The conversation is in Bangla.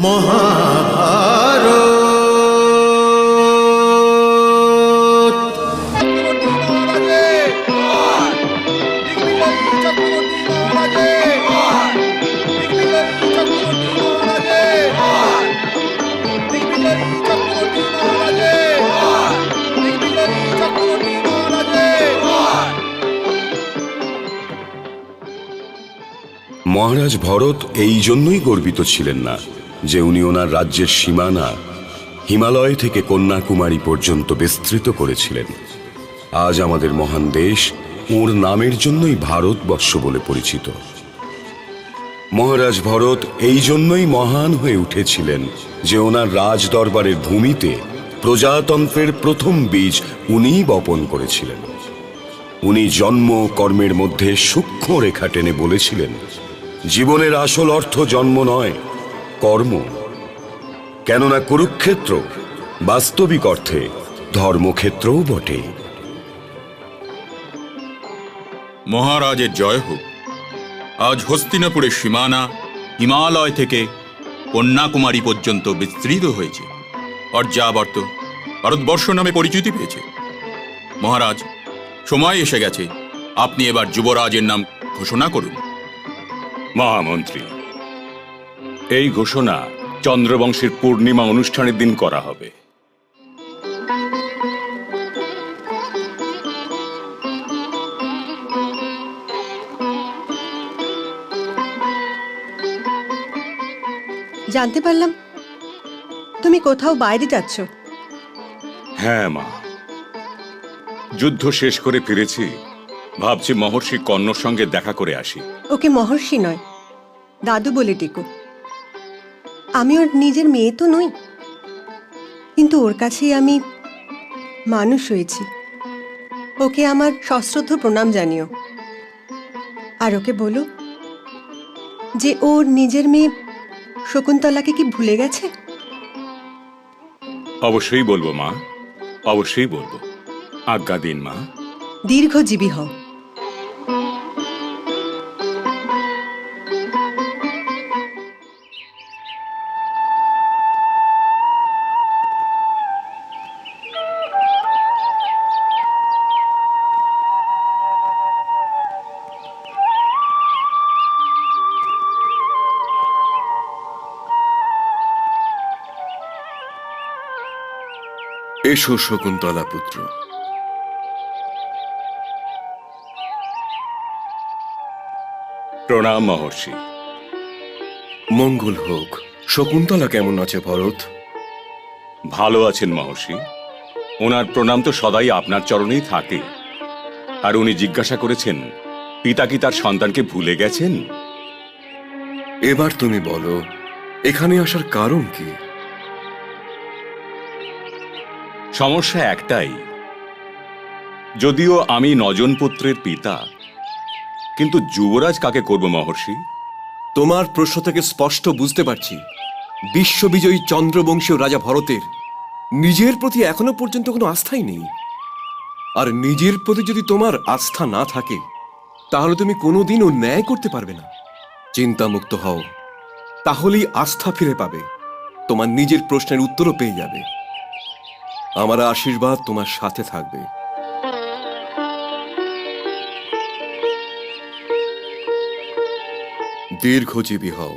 মহাভারত। মহারাজ ভরত এই জন্যই গর্বিত ছিলেন না যে উনি ওনার রাজ্যের সীমানা হিমালয় থেকে কন্যাকুমারী পর্যন্ত বিস্তৃত করেছিলেন। আজ আমাদের মহান দেশ ওর নামের জন্যই ভারতবর্ষ বলে পরিচিত। মহারাজ ভরত এই জন্যই মহান হয়ে উঠেছিলেন যে ওনার রাজ দরবারের ভূমিতে প্রজাতন্ত্রের প্রথম বীজ উনিই বপন করেছিলেন। উনি জন্ম কর্মের মধ্যে সূক্ষ্ম রেখা টেনে বলেছিলেন, জীবনের আসল অর্থ জন্ম নয়, কর্ম। কেননা কুরুক্ষেত্র বাস্তবিক অর্থে ধর্মক্ষেত্রও বটে। মহারাজের জয় হোক। আজ হস্তিনাপুরের সীমানা হিমালয় থেকে কন্যাকুমারী পর্যন্ত বিস্তৃত হয়েছে, অর্যাবর্ত ভারতবর্ষ নামে পরিচিতি পেয়েছে। মহারাজ, সময় এসে গেছে, আপনি এবার যুবরাজের নাম ঘোষণা করুন। মহামন্ত্রী, এই ঘোষণা চন্দ্রবংশের পূর্ণিমা অনুষ্ঠানের দিন করা হবে। জানতে পারলাম তুমি কোথাও বাইরে যাচ্ছ। হ্যাঁ মা, যুদ্ধ শেষ করে ফিরেছি, ভাবছি মহর্ষি কর্ণর সঙ্গে দেখা করে আসি। ওকে মহর্ষি নয়, দাদু বলে ডেকো। আমি ওর নিজের মেয়ে তো নই, কিন্তু ওর কাছেই আমি মানুষ হয়েছি। ওকে আমার সশ্রদ্ধ প্রণাম জানিও। আর ওকে বলো যে ওর নিজের মেয়ে শকুন্তলাকে কি ভুলে গেছে? অবশ্যই বলবো মা, অবশ্যই বলবো। আজ্ঞা দিন মা। দীর্ঘজীবী হও। এসো শকুন্তলা পুত্র। প্রণাম মহর্ষি। মঙ্গল হোক। শকুন্তলা কেমন আছে ভরত? ভালো আছেন মহর্ষি। ওনার প্রণাম তো সদাই আপনার চরণেই থাকে। আর উনি জিজ্ঞাসা করেছেন, পিতা কি তার সন্তানকে ভুলে গেছেন? এবার তুমি বলো, এখানে আসার কারণ কি? সমস্যা একটাই, যদিও আমি 9 জন পুত্রের পিতা, কিন্তু যুবরাজ কাকে করব মহর্ষি? তোমার প্রশ্ন থেকে স্পষ্ট বুঝতে পারছি, বিশ্ববিজয়ী চন্দ্রবংশীয় রাজা ভরতের নিজের প্রতি এখনো পর্যন্ত কোনো আস্থাই নেই। আর নিজের প্রতি যদি তোমার আস্থা না থাকে, তাহলে তুমি কোনোদিনও ন্যায় করতে পারবে না। চিন্তামুক্ত হও, তাহলেই আস্থা ফিরে পাবে, তোমার নিজের প্রশ্নের উত্তরও পেয়ে যাবে। আমার আশীর্বাদ তোমার সাথে থাকবে। দীর্ঘজীবী হও।